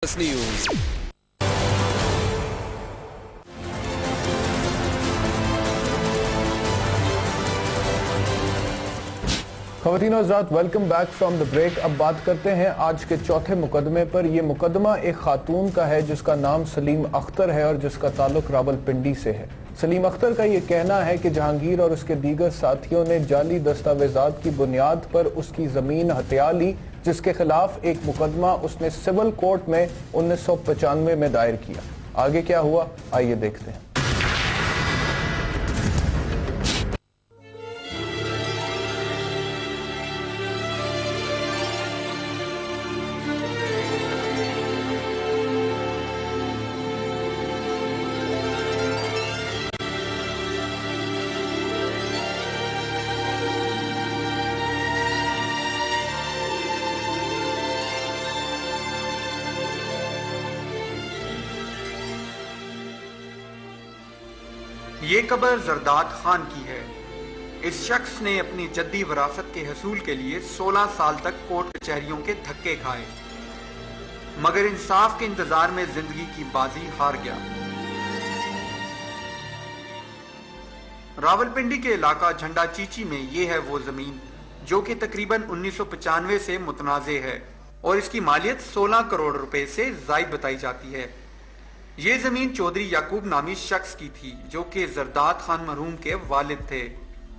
News. ख़वातीन और हज़रात, welcome back from the break. अब बात करते हैं आज के चौथे मुकदमे पर। यह मुकदमा एक खातून का है जिसका नाम सलीम अख्तर है और जिसका ताल्लुक रावलपिंडी से है। सलीम अख्तर का यह कहना है कि जहांगीर और उसके दीगर साथियों ने जाली दस्तावेजात की बुनियाद पर उसकी जमीन हथिया ली, जिसके खिलाफ एक मुकदमा उसने सिविल कोर्ट में 1995 में दायर किया। आगे क्या हुआ, आइए देखते हैं। ये कब्र जरदाद खान की है। इस शख्स ने अपनी जद्दी विरासत के हसूल के लिए 16 साल तक कोर्ट कचहरियों के धक्के खाए, मगर इंसाफ के इंतजार में जिंदगी की बाजी हार गया। रावलपिंडी के इलाका झंडा चीची में ये है वो जमीन जो कि तकरीबन 1995 से मुतनाज़े है और इसकी मालियत 16 करोड़ रुपए से जायद बताई जाती है। ये जमीन चौधरी याकूब नामी शख्स की थी जो कि जरदाद खान मरहूम के वालिद थे।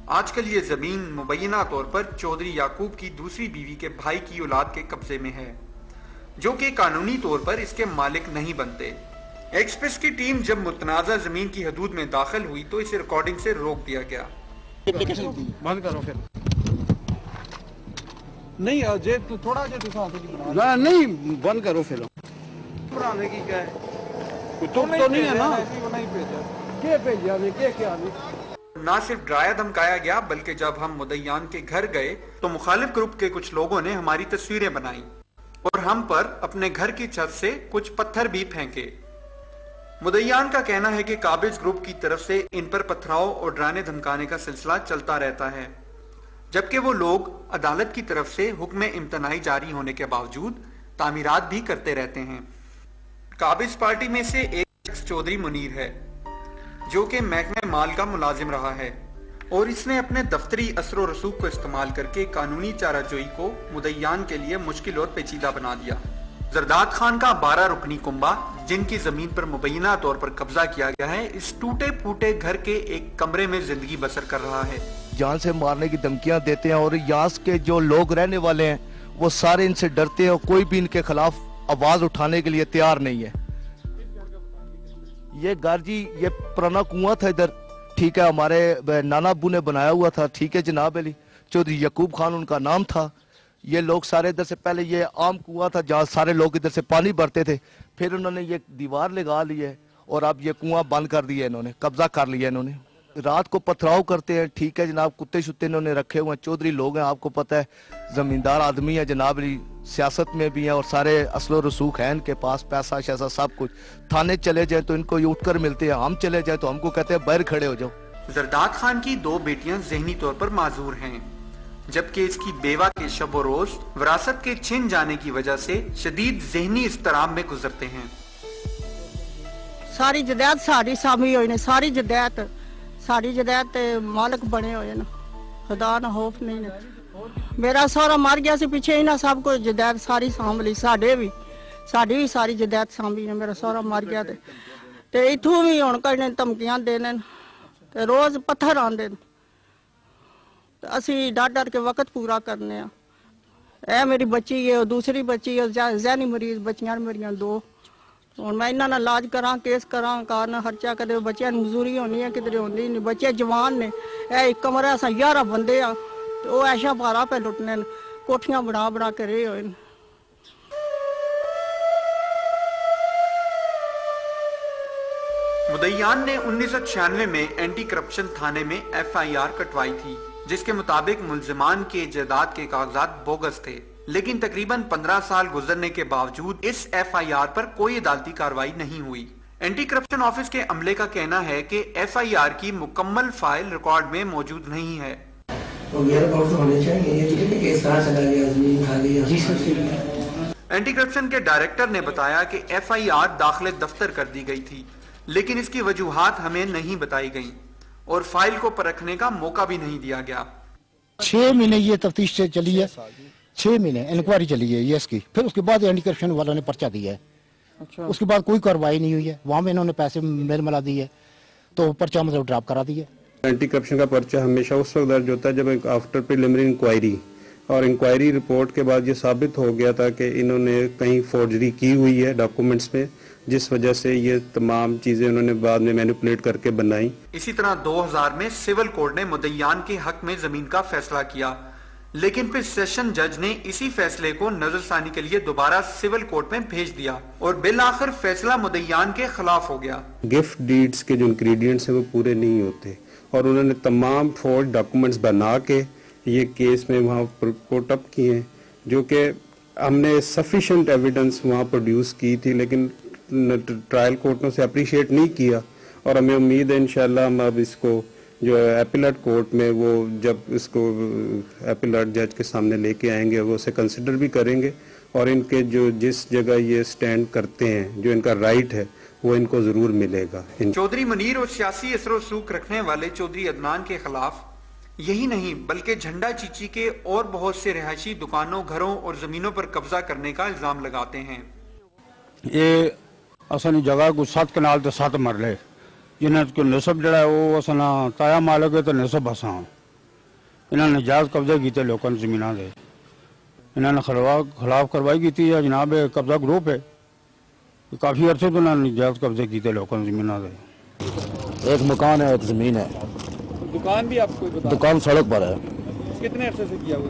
आजकल ये जमीन मुबैना तौर पर चौधरी याकूब की दूसरी बीवी के भाई की औलाद के कब्जे में है, जो कि कानूनी तौर पर इसके मालिक नहीं बनते। एक्सप्रेस की टीम जब मुतनाज़ा जमीन की हदूद में दाखिल हुई तो इसे रिकॉर्डिंग से रोक दिया गया। बंद करो फिर। नहीं जे तो थोड़ा नहीं बंद करो फिर। बनाने की क्या है? तो नहीं है ना, क्या भेजा क्या ना सिर्फ डराया धमकाया गया, बल्कि जब हम मुदय्यान के घर गए तो मुखालिफ ग्रुप के कुछ लोगों ने हमारी तस्वीरें बनाई और हम पर अपने घर की छत से कुछ पत्थर भी फेंके। मुदय्यान का कहना है कि काबिज ग्रुप की तरफ से इन पर पथराव और डराने धमकाने का सिलसिला चलता रहता है, जबकि वो लोग अदालत की तरफ से हुक्म इम्तनाई जारी होने के बावजूद तामीरात भी करते रहते हैं। काबिज पार्टी में से एक शख्स चौधरी मुनीर है जो कि महकमे माल का मुलाजिम रहा है और इसने अपने दफ्तरी असर और रसूख को इस्तेमाल करके कानूनी चाराजोई को मुदय्यान के लिए मुश्किल और पेचीदा बना दिया। जरदाद खान का 12 रुकनी कुंबा, जिनकी जमीन पर मुबैना तौर पर कब्जा किया गया है, इस टूटे फूटे घर के एक कमरे में जिंदगी बसर कर रहा है। जान से मारने की धमकियां देते हैं और यहाँ के जो लोग रहने वाले हैं वो सारे इनसे डरते हैं और कोई भी इनके खिलाफ आवाज उठाने के लिए तैयार नहीं है। ये घर जी, ये पुराना कुआं था इधर, ठीक है, हमारे नाना अब्बू ने बनाया हुआ था, ठीक है जनाब अली। चौधरी याकूब खान उनका नाम था। ये लोग सारे इधर से, पहले ये आम कुआं था जहाँ सारे लोग इधर से पानी भरते थे, फिर उन्होंने ये दीवार लगा ली है और अब ये कुआं बंद कर दिया, इन्होंने कब्जा कर लिया। इन्होंने रात को पथराव करते हैं, ठीक है जनाब, कुत्ते शुत्ते इन्होंने रखे हुए हैं। चौधरी लोग हैं, आपको पता है, जमींदार आदमी है जनाब अली, सियासत में भी है और सारे असलो रसूख हैं इनके पास, पैसा शैसा सब कुछ। थाने चले जाए तो इनको ये उठकर मिलते हैं, हम चले जाए तो हमको कहते हैं बाहर खड़े हो जाओ। जरदाद खान की 2 बेटियां जहनी तौर पर माजूर हैं, जबकि इसकी बेवा के शब रोज विरासत के छिन जाने की वजह से शदीद जहनी इस्तराब में गुजरते हैं। सारी जदायत साड़ी सामी हुई ने, सारी जदायत साड़ी जदायत मालिक बने हुए ना, खुदा ना खौफ नहीं ने। मेरा सौरा मर गया से पीछे ही ना सब कुछ जदायत सारी साम ली, साड़ी भी सारी जदायत सामी ने। मेरा सौरा मर गया ते इथों भी हुण कई धमकियां देने ते रोज पत्थर आंदे, असी डर डर के वक्त पूरा करने। ए मेरी बच्ची है, दूसरी बच्ची है, जहनी मरीज बच्चियां मेरियां 2। ਹੁਣ मैं इन्होंने इलाज करा, केस करा, कारण खर्चा कदे बच्चों मजदूरी होनी है, किधरे होंदी नहीं। बच्चे जवान ने, एक कमरा अस 11 बंदे आ, वो ऐशा पारा पे लुटने, कोठियां बना बना के रहे हुए। मुदय्यान ने 1996 में एंटी करप्शन थाने में FIR कटवाई थी, जिसके मुताबिक मुल्जिमान के जायदाद के कागजात बोगस थे, लेकिन तकरीबन 15 साल गुजरने के बावजूद इस FIR पर कोई अदालती कार्रवाई नहीं हुई। एंटी करप्शन ऑफिस के अमले का कहना है कि FIR की मुकम्मल फाइल रिकॉर्ड में मौजूद नहीं है। तो ये रिकॉर्ड तो होने चाहिए, ये केस कहाँ चला गया, जमीन खा लिया। एंटी करप्शन के डायरेक्टर ने बताया कि FIR दाखिले दफ्तर कर दी गई थी, लेकिन इसकी वजूहात हमें नहीं बताई गईं और फाइल को परखने का मौका भी नहीं दिया गया। 6 महीने ये तफ्तीश चली है, 6 महीने इंक्वायरी चली है ये इसकी, फिर उसके बाद एंटी करप्शन वालों ने पर्चा दिया है। अच्छा। उसके बाद कोई कार्रवाई नहीं हुई है, वहां में इन्होंने पैसे मेल मला दी है तो पर्चा मतलब ड्रॉप करा दिया। एंटी करप्शन का पर्चा हमेशा उस वक्त दर्ज होता है जब आफ्टर प्रिलिमिनरी इंक्वायरी, और इंक्वायरी रिपोर्ट के बाद ये साबित हो गया था कि इन्होंने कहीं फोर्जरी की हुई है डॉक्यूमेंट्स में, जिस वजह से ये तमाम चीजें उन्होंने बाद में मैनिपुलेट करके बनाई। इसी तरह 2000 में सिविल कोर्ट ने मुद्दईयान के हक में जमीन का फैसला किया, लेकिन फिर सेशन जज ने इसी फैसले को नजरसानी के लिए दोबारा सिविल कोर्ट में भेज दिया और बिल आखिर फैसला मुद्दईयान के खिलाफ हो गया। गिफ्ट डीड्स के जो इंग्रेडिएंट्स हैं वो पूरे नहीं होते और उन्होंने तमाम फोर्ज डॉक्यूमेंट्स बना के ये केस में वहाँ पुट अप किए हैं, जो कि हमने सफिशिएंट एविडेंस वहाँ प्रोड्यूस की थी, लेकिन ट्रायल कोर्ट ने उसे अप्रिशिएट नहीं किया। और हमें उम्मीद है इंशाल्लाह हम अब इसको जो एपिलेट कोर्ट में वो जब इसको एपिलेट जज के सामने लेके आएंगे वो उसे कंसिडर भी करेंगे और इनके जो जिस जगह ये स्टैंड करते हैं, जो इनका राइट है, वो इनको जरूर मिलेगा। चौधरी मुनीर और सियासी असर सूख रखने वाले चौधरी अदनान के खिलाफ यही नहीं बल्कि झंडा चीची के और बहुत से रिहायशी दुकानों, घरों और जमीनों पर कब्जा करने का इल्जाम लगाते हैं। ये असनी जगह को 7 कनाल तो 7 मरले जिन्हें को नसब जड़ा है वो असना ताया मालक है तो नसब हसा इन्होंने जायज कब्जा किए लोगों ने जमीना दे, इन्होंने खिलाफ कार्रवाई की थी। जनाब कब्जा ग्रुप है, काफी अरसे तो इन्होंने जायज कब्जे किए लोगों ने जमीना दे। एक मकान है, एक जमीन है। दुकान भी आपको बता? दुकान सड़क पर है। कितने अरसे से किया हुआ?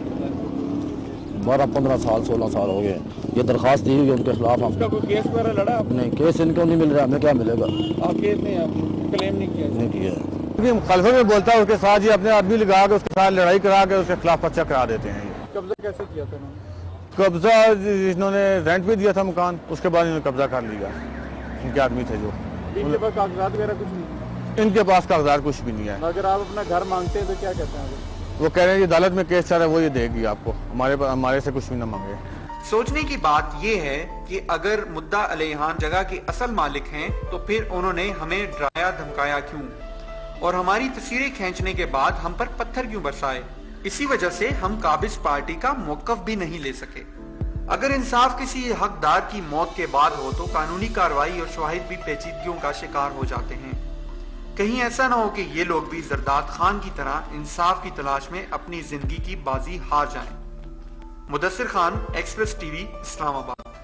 12-15 साल 16 साल हो गए। ये दरखास्त दी हुई है उनके खिलाफ। आपका कोई केस वगैरह लड़ा? नहीं, केस इनको नहीं मिल रहा, हमें क्या मिलेगा? आप केस नहीं, क्लेम नहीं किया? नहीं किया। मुखालफत में बोलता है उसके साथ ही अपने आदमी लगा के उसके साथ लड़ाई करा के उसके खिलाफ पर्चा करा देते हैं। कब्जा कैसे किया था उन्होंने? कब्जा इन्होंने रेंट पे दिया था मकान, उसके बाद इन्होंने कब्जा कर लिया। इनके आदमी थे जो। इनके पास कागजात वगैरह कुछ नहीं? इनके पास कागजात कुछ भी नहीं है। अगर आप अपना घर मांगते हैं तो क्या कहते हैं? वो कह रहे हैं अदालत में केस चल रहा है, वो ये देगी आपको, हमारे से कुछ भी ना मांगे। सोचने की बात यह है कि अगर मुद्दा अलैहान जगह के असल मालिक हैं तो फिर उन्होंने हमें डराया धमकाया क्यों और हमारी तस्वीरें खींचने के बाद हम पर पत्थर क्यों बरसाए? इसी वजह से हम काबिज पार्टी का मौकफ भी नहीं ले सके। अगर इंसाफ किसी हकदार की मौत के बाद हो तो कानूनी कार्रवाई और शवाहिद भी पेचीदगियों का शिकार हो जाते हैं। कहीं ऐसा ना हो कि ये लोग भी जरदाद खान की तरह इंसाफ की तलाश में अपनी जिंदगी की बाजी हार जाएं। Mudassir Khan, express TV, Islamabad.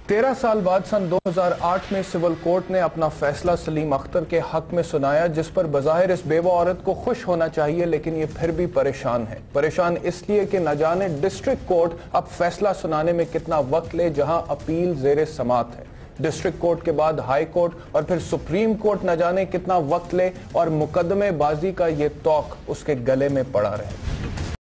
तेरह साल बाद सन 2008 में सिविल कोर्ट ने अपना फैसला सलीम अख्तर के हक में सुनाया, जिस पर बज़ाहिर इस बेवा औरत को खुश होना चाहिए, लेकिन ये फिर भी परेशान है। परेशान इसलिए कि न जाने डिस्ट्रिक्ट कोर्ट अब फैसला सुनाने में कितना वक्त ले, जहां अपील जेर समात है। डिस्ट्रिक्ट कोर्ट के बाद हाई कोर्ट और फिर सुप्रीम कोर्ट न जाने कितना वक्त ले और मुकदमेबाजी का ये तौक उसके गले में पड़ा रहे।